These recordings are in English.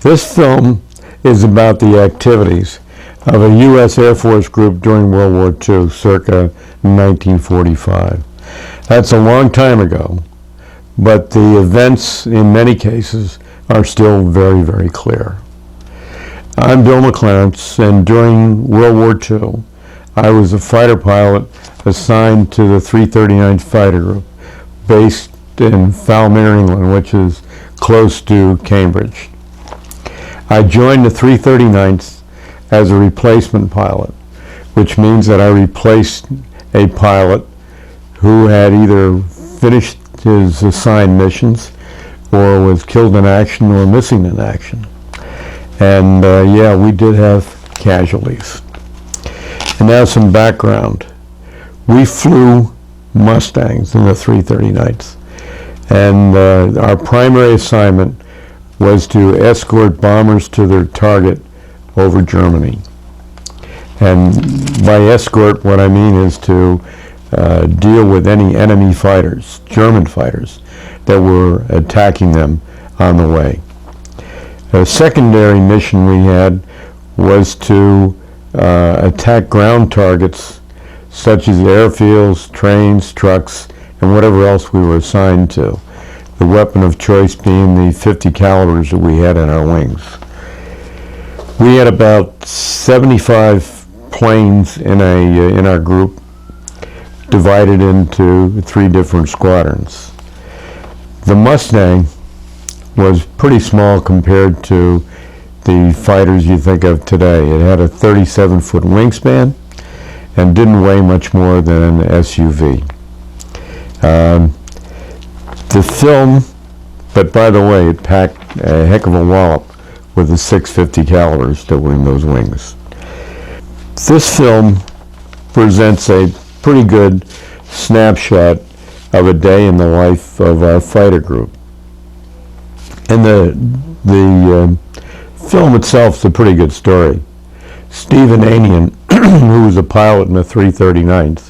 This film is about the activities of a U.S. Air Force group during World War II, circa 1945. That's a long time ago, but the events in many cases are still very, very clear. I'm Bill MacClarence, and during World War II, I was a fighter pilot assigned to the 339th Fighter Group, based in Falmere, England, which is close to Cambridge. I joined the 339th as a replacement pilot, which means that I replaced a pilot who had either finished his assigned missions or was killed in action or missing in action. And yeah, we did have casualties. And now some background. We flew Mustangs in the 339th, and our primary assignment was to escort bombers to their target over Germany. And by escort, what I mean is to deal with any enemy fighters, German fighters, that were attacking them on the way. A secondary mission we had was to attack ground targets such as airfields, trains, trucks, and whatever else we were assigned to. The weapon of choice being the 50 calibers that we had in our wings. We had about 75 planes in our group, divided into 3 different squadrons. The Mustang was pretty small compared to the fighters you think of today. It had a 37-foot wingspan and didn't weigh much more than an SUV. The film, but by the way, it packed a heck of a wallop with the 650 calibers that were in those wings. This film presents a pretty good snapshot of a day in the life of our fighter group. And the film itself is a pretty good story. Steve Ananian, who was a pilot in the 339th,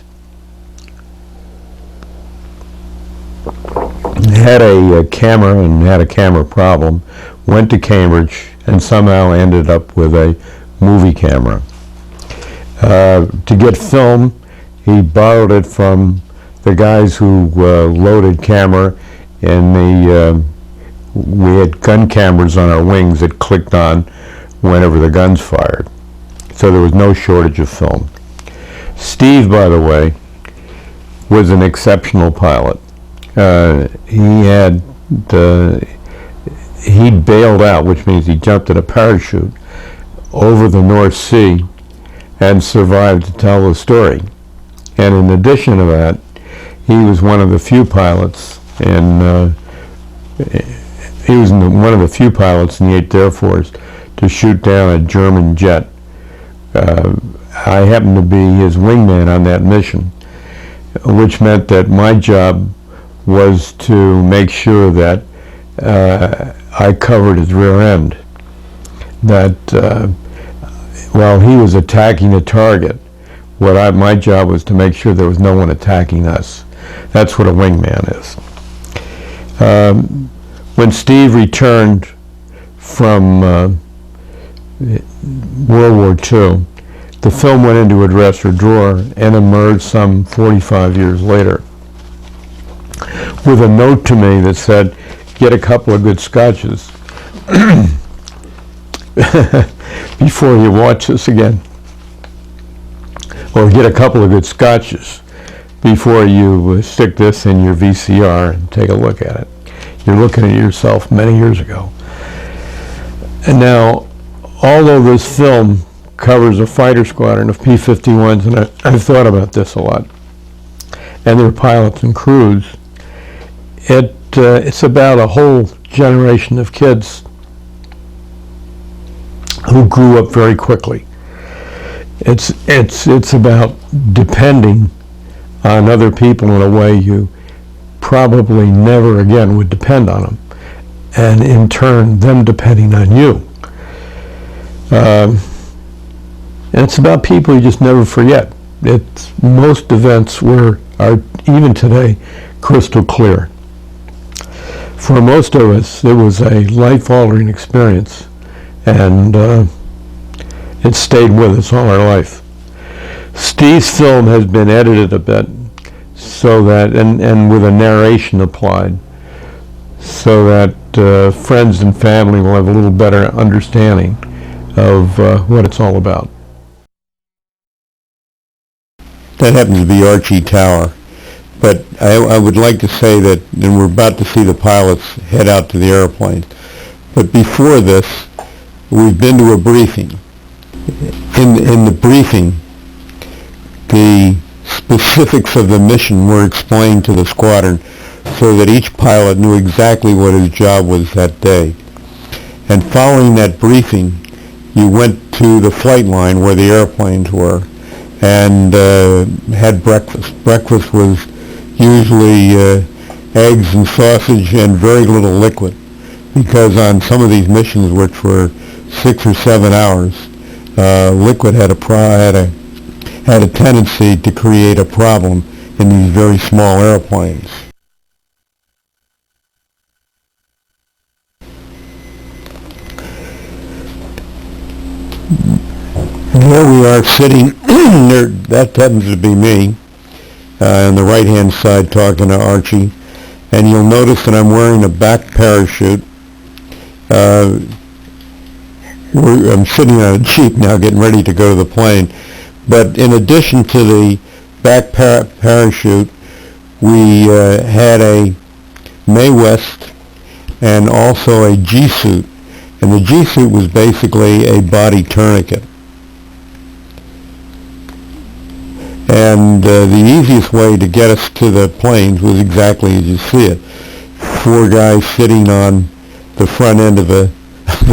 had a camera and had a camera problem, went to Cambridge, and somehow ended up with a movie camera. To get film, he borrowed it from the guys who loaded camera, and we had gun cameras on our wings that clicked on whenever the guns fired. So there was no shortage of film. Steve, by the way, was an exceptional pilot. He bailed out, which means he jumped in a parachute over the North Sea and survived to tell the story. And in addition to that, he was one of the few pilots in the 8th Air Force to shoot down a German jet. I happened to be his wingman on that mission, which meant that my job was to make sure that I covered his rear end. That while he was attacking a target, my job was to make sure there was no one attacking us. That's what a wingman is. When Steve returned from World War II, the film went into a dresser drawer and emerged some 45 years later with a note to me that said, "Get a couple of good scotches before you watch this again." Or get a couple of good scotches before you stick this in your VCR and take a look at it. You're looking at yourself many years ago. And now, although this film covers a fighter squadron of P-51s, and I've thought about this a lot, and their pilots and crews, it's about a whole generation of kids who grew up very quickly. It's about depending on other people in a way you probably never again would depend on them, and in turn them depending on you. And it's about people you just never forget. Most events are even today crystal clear. For most of us, it was a life-altering experience and it stayed with us all our life. Steve's film has been edited a bit, so that, and with a narration applied, so that friends and family will have a little better understanding of what it's all about. That happens to be Archie Tower. But I would like to say that, and we're about to see the pilots head out to the airplanes, but before this, we've been to a briefing. In the briefing, the specifics of the mission were explained to the squadron so that each pilot knew exactly what his job was that day. And following that briefing, you went to the flight line where the airplanes were and had breakfast. Breakfast was usually eggs and sausage and very little liquid, because on some of these missions, which were 6 or 7 hours, liquid had a tendency to create a problem in these very small airplanes. There we are sitting, that happens to be me, on the right-hand side talking to Archie, and you'll notice that I'm wearing a back parachute. I'm sitting on a Jeep now getting ready to go to the plane, but in addition to the back parachute, we had a Mae West and also a G-suit, and the G-suit was basically a body tourniquet. And the easiest way to get us to the planes was exactly as you see it. 4 guys sitting on the front end of the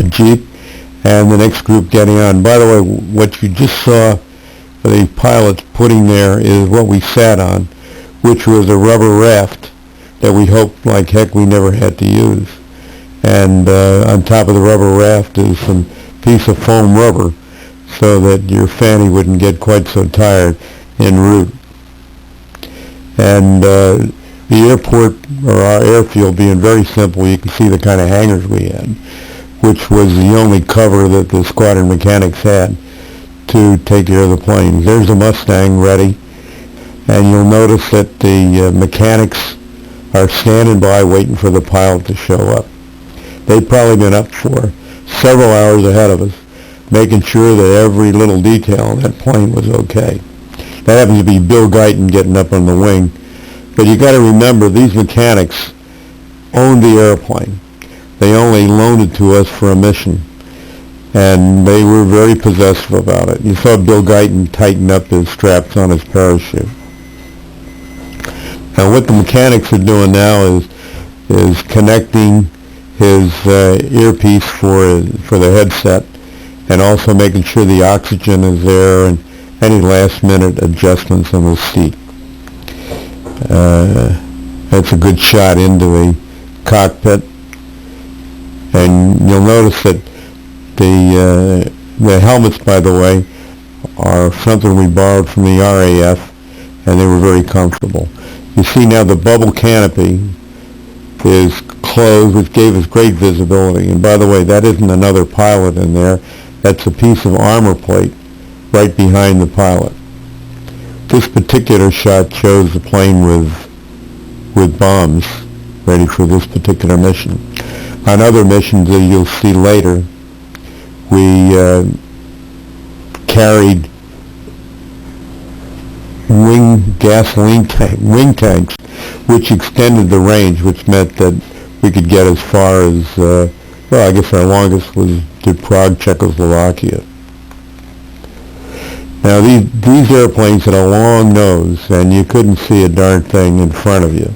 Jeep, and the next group getting on. By the way, what you just saw the pilots putting there is what we sat on, which was a rubber raft that we hoped like heck we never had to use. And on top of the rubber raft is some piece of foam rubber so that your fanny wouldn't get quite so tired en route. And the airport, or our airfield, being very simple, you can see the kind of hangars we had, which was the only cover that the squadron mechanics had to take care of the planes. There's the Mustang ready, and you'll notice that the mechanics are standing by waiting for the pilot to show up. They'd probably been up for several hours ahead of us, making sure that every little detail on that plane was okay. That happens to be Bill Guyton getting up on the wing. But you got to remember, these mechanics owned the airplane. They only loaned it to us for a mission, and they were very possessive about it. You saw Bill Guyton tighten up his straps on his parachute. Now what the mechanics are doing now is connecting his earpiece for the headset, and also making sure the oxygen is there and any last minute adjustments on the seat. That's a good shot into the cockpit, and you'll notice that the helmets, by the way, are something we borrowed from the RAF, and they were very comfortable. You see now the bubble canopy is closed, which gave us great visibility. And by the way, that isn't another pilot in there. That's a piece of armor plate right behind the pilot. This particular shot shows the plane with bombs ready for this particular mission. On other missions that you'll see later, we carried wing tanks, which extended the range, which meant that we could get as far as, well, I guess our longest was to Prague, Czechoslovakia. Now these airplanes had a long nose, and you couldn't see a darn thing in front of you,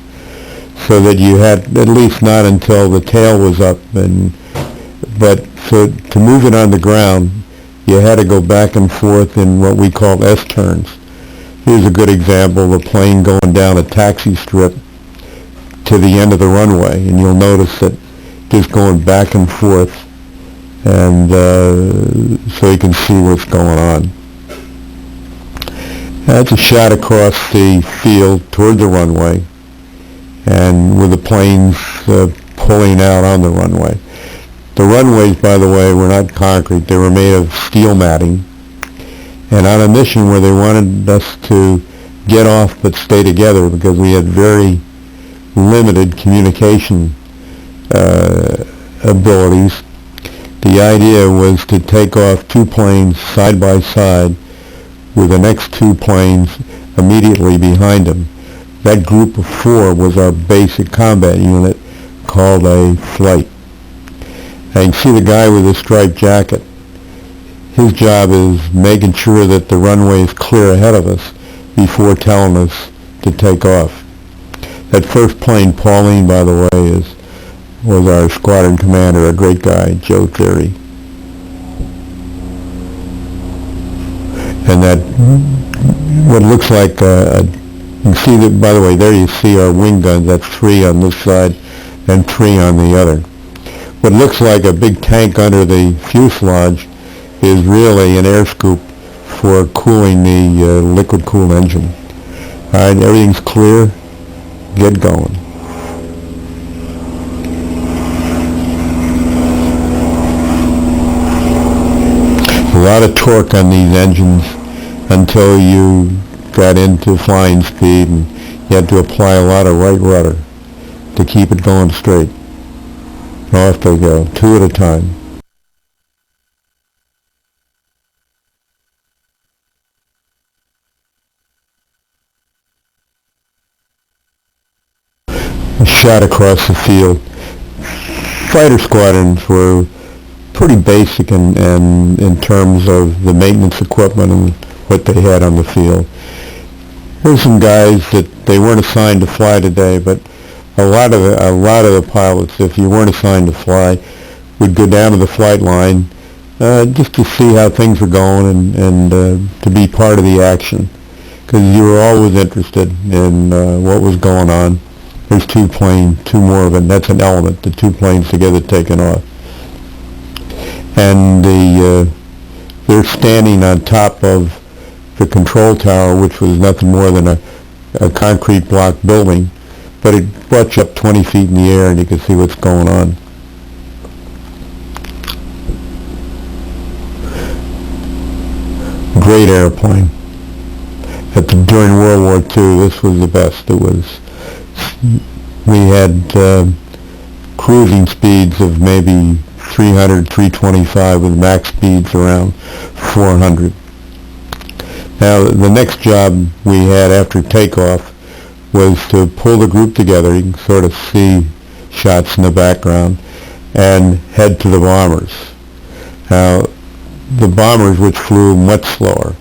so that you had, at least not until the tail was up, but so to move it on the ground, you had to go back and forth in what we call S-turns. Here's a good example of a plane going down a taxi strip to the end of the runway, and you'll notice that just going back and forth, and so you can see what's going on. That's a shot across the field toward the runway, and with the planes pulling out on the runway. The runways, by the way, were not concrete. They were made of steel matting. And on a mission where they wanted us to get off but stay together because we had very limited communication abilities, the idea was to take off two planes side by side with the next two planes immediately behind them. That group of four was our basic combat unit called a flight. And you can see the guy with the striped jacket. His job is making sure that the runway is clear ahead of us before telling us to take off. That first plane, Pauline, by the way, was our squadron commander, a great guy, Joe Theory. And that, what looks like, you can see that, by the way, there you see our wing guns. That's 3 on this side and 3 on the other. What looks like a big tank under the fuselage is really an air scoop for cooling the liquid-cooled engine. All right, everything's clear. Get going. A lot of torque on these engines until you got into flying speed, and you had to apply a lot of right rudder to keep it going straight. Off they go, 2 at a time. A shot across the field. Fighter squadrons were pretty basic in terms of the maintenance equipment and what they had on the field. Here's some guys that they weren't assigned to fly today, but a lot of the pilots, if you weren't assigned to fly, would go down to the flight line just to see how things were going and to be part of the action, because you were always interested in what was going on. There's 2 planes, 2 more of it. That's an element, the 2 planes together taking off. And they're standing on top of the control tower, which was nothing more than a concrete block building, but it brought you up 20 feet in the air and you could see what's going on. Great airplane. During World War II, this was the best. We had cruising speeds of maybe 300, 325 with max speeds around 400. Now, the next job we had after takeoff was to pull the group together. You can sort of see shots in the background, and head to the bombers. Now, the bombers, which flew much slower,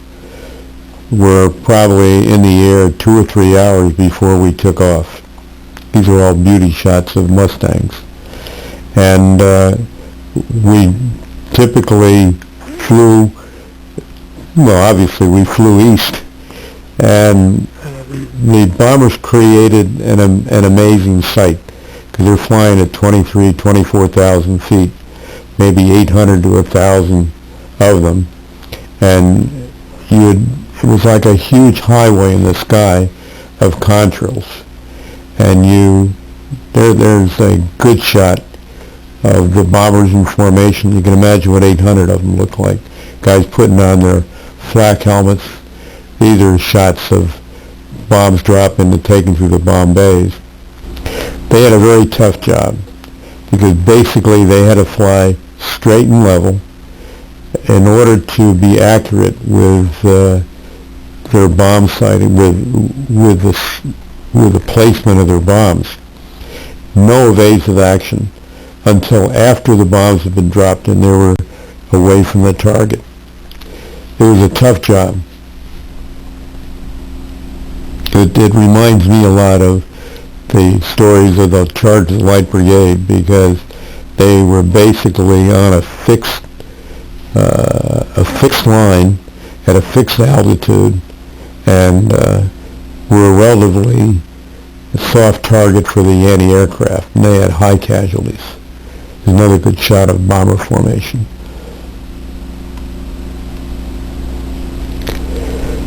were probably in the air 2 or 3 hours before we took off. These are all beauty shots of Mustangs. And we typically flew, well, obviously we flew east, and the bombers created an amazing sight, because they're flying at 23, 24,000 feet, maybe 800 to 1,000 of them, and it was like a huge highway in the sky of contrails, and there's a good shot of the bombers in formation. You can imagine what 800 of them look like. Guys putting on their flak helmets. These are shots of bombs dropping and taken through the bomb bays. They had a very tough job, because basically they had to fly straight and level in order to be accurate with their bomb sighting, with the placement of their bombs. No evasive action until after the bombs had been dropped and they were away from the target. It was a tough job. It reminds me a lot of the stories of the Charged Light Brigade, because they were basically on a fixed line at a fixed altitude, and were a relatively soft target for the anti-aircraft, and they had high casualties. There's another good shot of bomber formation.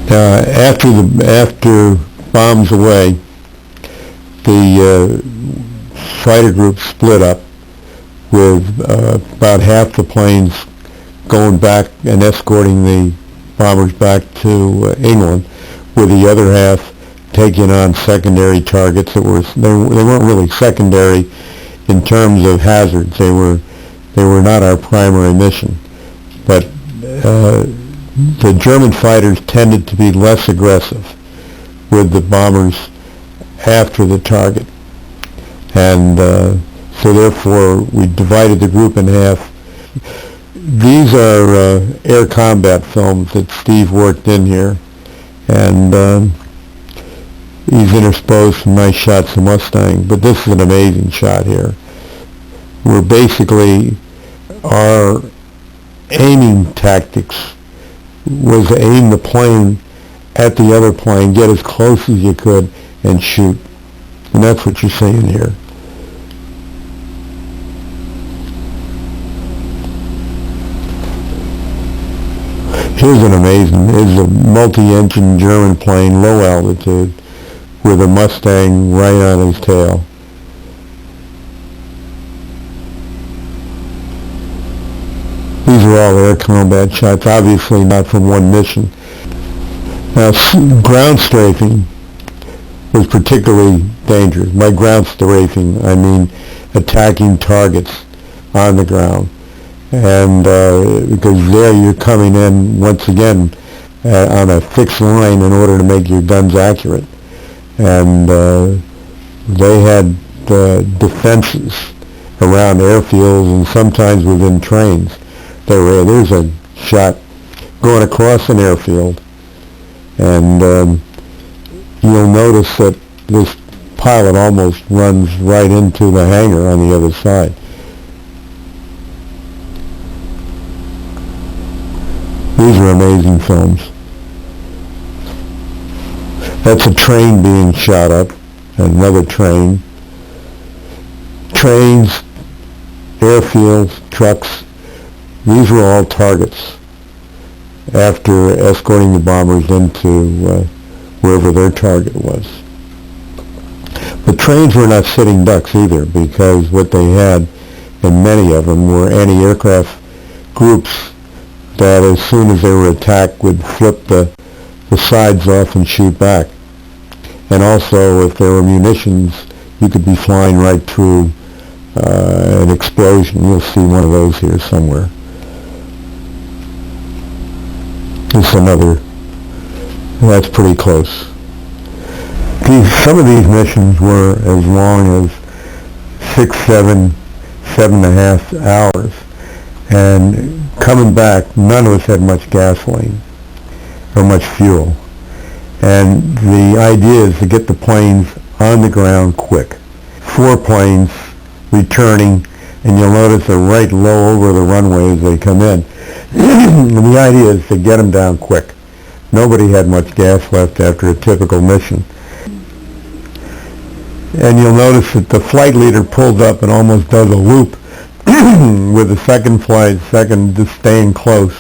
After bombs away, the fighter group split up. with about half the planes going back and escorting the bombers back to England, with the other half taking on secondary targets that they weren't really secondary in terms of hazards. They were not our primary mission, but the German fighters tended to be less aggressive with the bombers after the target, and so therefore we divided the group in half. These are air combat films that Steve worked in here, and he's intersposed some nice shots of Mustang, but this is an amazing shot here, where basically our aiming tactics was to aim the plane at the other plane, get as close as you could, and shoot. And that's what you're seeing here. Here's a multi-engine German plane, low altitude, with a Mustang right on his tail. These are all air combat shots, obviously not from one mission. Now, ground strafing was particularly dangerous. By ground strafing, I mean attacking targets on the ground. And because there you're coming in, once again, on a fixed line in order to make your guns accurate. And they had defenses around airfields and sometimes within trains. There's a shot going across an airfield, and you'll notice that this pilot almost runs right into the hangar on the other side. These are amazing films. That's a train being shot up, another train. Trains, airfields, trucks, these were all targets after escorting the bombers into wherever their target was. But trains were not sitting ducks either, because what they had, and many of them, were anti-aircraft groups that as soon as they were attacked would flip the sides off and shoot back. And also, if there were munitions, you could be flying right through an explosion. You'll see one of those here somewhere. This is another. That's pretty close. Some of these missions were as long as 6, 7, 7.5 hours. And coming back, none of us had much gasoline or much fuel. And the idea is to get the planes on the ground quick. 4 planes returning, and you'll notice they're right low over the runway as they come in. And the idea is to get them down quick. Nobody had much gas left after a typical mission. And you'll notice that the flight leader pulls up and almost does a loop with the second just staying close.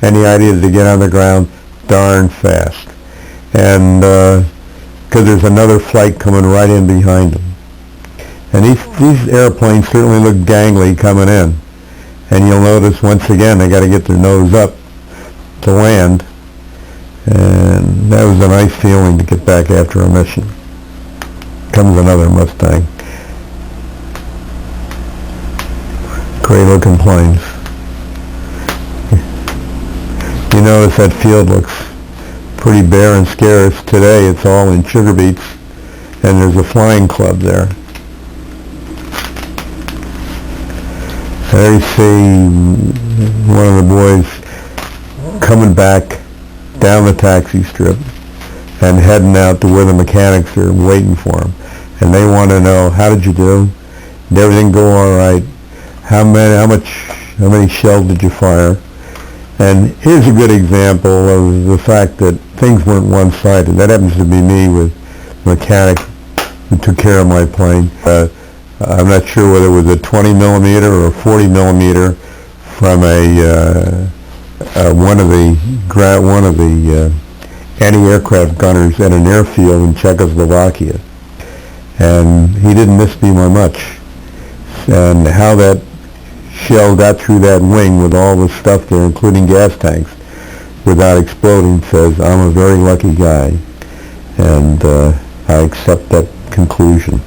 And the idea is to get on the ground darn fast. And because there's another flight coming right in behind them. And these airplanes certainly look gangly coming in. And you'll notice once again they got to get their nose up to land. And that was a nice feeling to get back after a mission. Comes another Mustang. Great looking planes. You notice that field looks pretty bare and scarce. Today it's all in sugar beets, and there's a flying club there. There you see one of the boys coming back down the taxi strip and heading out to where the mechanics are waiting for him. And they want to know, how did you do? Did everything go all right? How many shells did you fire? And here's a good example of the fact that things weren't one-sided. That happens to be me with the mechanic who took care of my plane. I'm not sure whether it was a 20 millimeter or a 40 millimeter from one of the anti-aircraft gunners at an airfield in Czechoslovakia. And he didn't miss me by much. And how that shell got through that wing with all the stuff there, including gas tanks, without exploding, says, I'm a very lucky guy. And I accept that conclusion.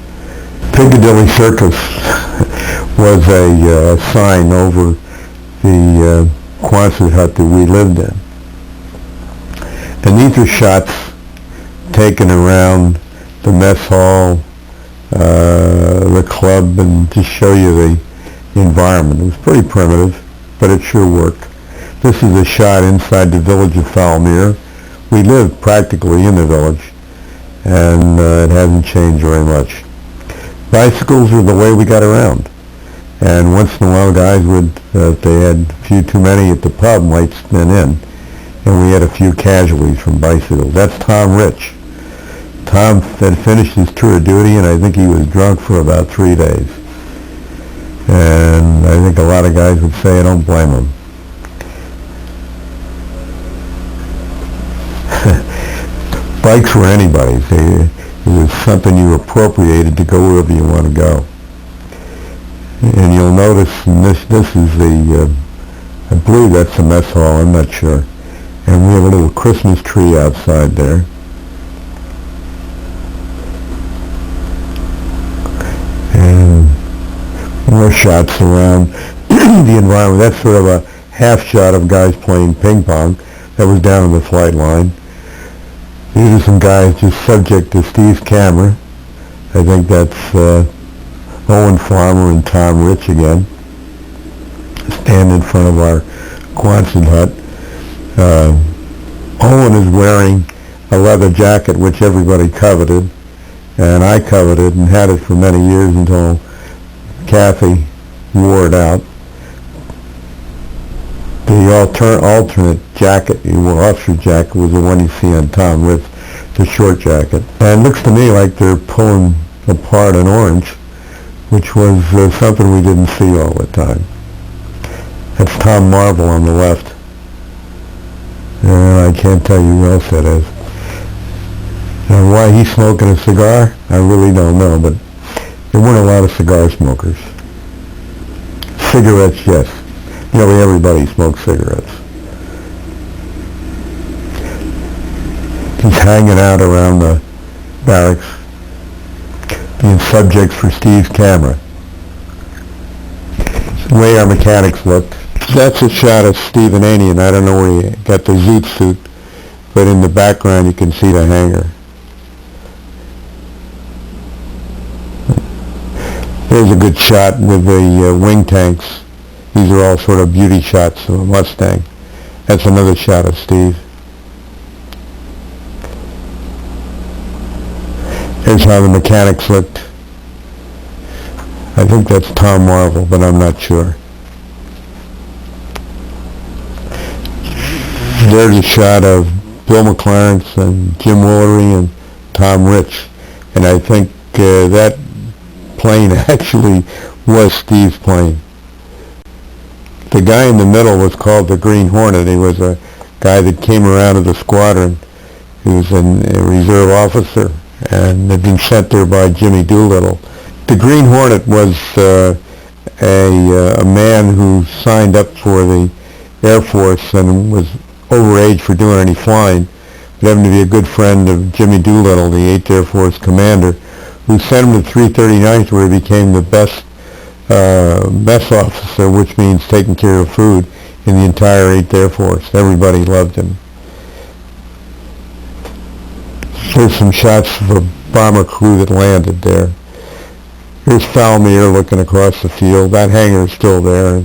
Piccadilly Circus was a sign over the Quonset hut that we lived in. And these are shots taken around the mess hall, the club, and to show you the environment. It was pretty primitive, but it sure worked. This is a shot inside the village of Falmere. We live practically in the village, and it hasn't changed very much. Bicycles are the way we got around. And once in a while, guys would, if they had a few too many at the pub, might spin in. And we had a few casualties from bicycles. That's Tom Rich. Tom had finished his tour of duty, and I think he was drunk for about 3 days. And I think a lot of guys would say I don't blame him. Bikes were anybody's. It was something you appropriated to go wherever you want to go. And you'll notice, and this is the, I believe that's the mess hall, I'm not sure. And we have a little Christmas tree outside there. And more shots around the environment. That's sort of a half shot of guys playing ping pong. That was down in the flight line. These are some guys just subject to Steve's camera. I think that's Owen Farmer and Tom Rich again. Stand in front of our Quonset hut. Owen is wearing a leather jacket which everybody coveted, and I coveted and had it for many years until Kathy wore it out. The alternate jacket, the officer jacket, was the one you see on Tom Rich, the short jacket. And it looks to me like they're pulling apart an orange, which was something we didn't see all the time. That's Tom Marvel on the left. And I can't tell you who else that is. And why he's smoking a cigar, I really don't know, but there weren't a lot of cigar smokers. Cigarettes, yes. Nearly everybody smokes cigarettes. He's hanging out around the barracks, being subjects for Steve's camera. The way our mechanics looked. That's a shot of Steve Ananian. I don't know where he got the zoot suit, but in the background you can see the hangar. There's a good shot with the wing tanks. These are all sort of beauty shots of a Mustang. That's another shot of Steve. Here's how the mechanics looked. I think that's Tom Marvel, but I'm not sure. There's a shot of Bill MacClarence and Jim Woolery and Tom Rich. And I think that plane actually was Steve's plane. The guy in the middle was called the Green Hornet. He was a guy that came around to the squadron. He was a reserve officer and had been sent there by Jimmy Doolittle. The Green Hornet was a man who signed up for the Air Force and was overage for doing any flying, but happened to be a good friend of Jimmy Doolittle, the 8th Air Force commander, who sent him to 339th, where he became the best mess officer, which means taking care of food, in the entire 8th Air Force. Everybody loved him. Here's some shots of a bomber crew that landed there. Here's Falmere looking across the field. That hangar is still there.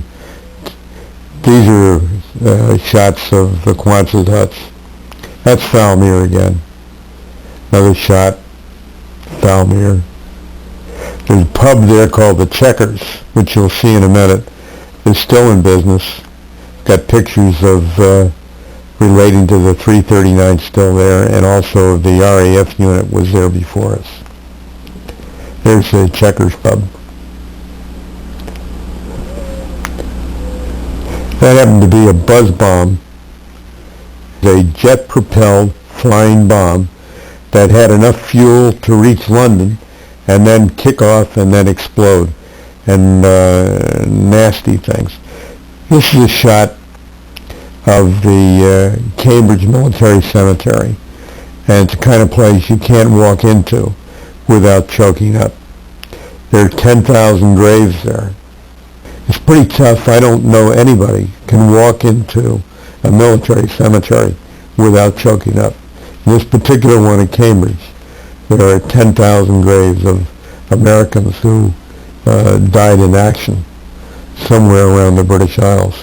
These are shots of the Quonset huts. That's Falmere again. Another shot, Falmere. There's a pub there called the Checkers, which you'll see in a minute. It's still in business. Got pictures of relating to the 339 still there, and also the RAF unit was there before us. There's the Checkers pub. That happened to be a buzz bomb, a jet-propelled flying bomb that had enough fuel to reach London and then kick off and then explode. and nasty things. This is a shot of the Cambridge Military Cemetery, and it's the kind of place you can't walk into without choking up. There are 10,000 graves there. It's pretty tough. I don't know anybody can walk into a military cemetery without choking up. In this particular one at Cambridge, there are 10,000 graves of Americans who died in action somewhere around the British Isles.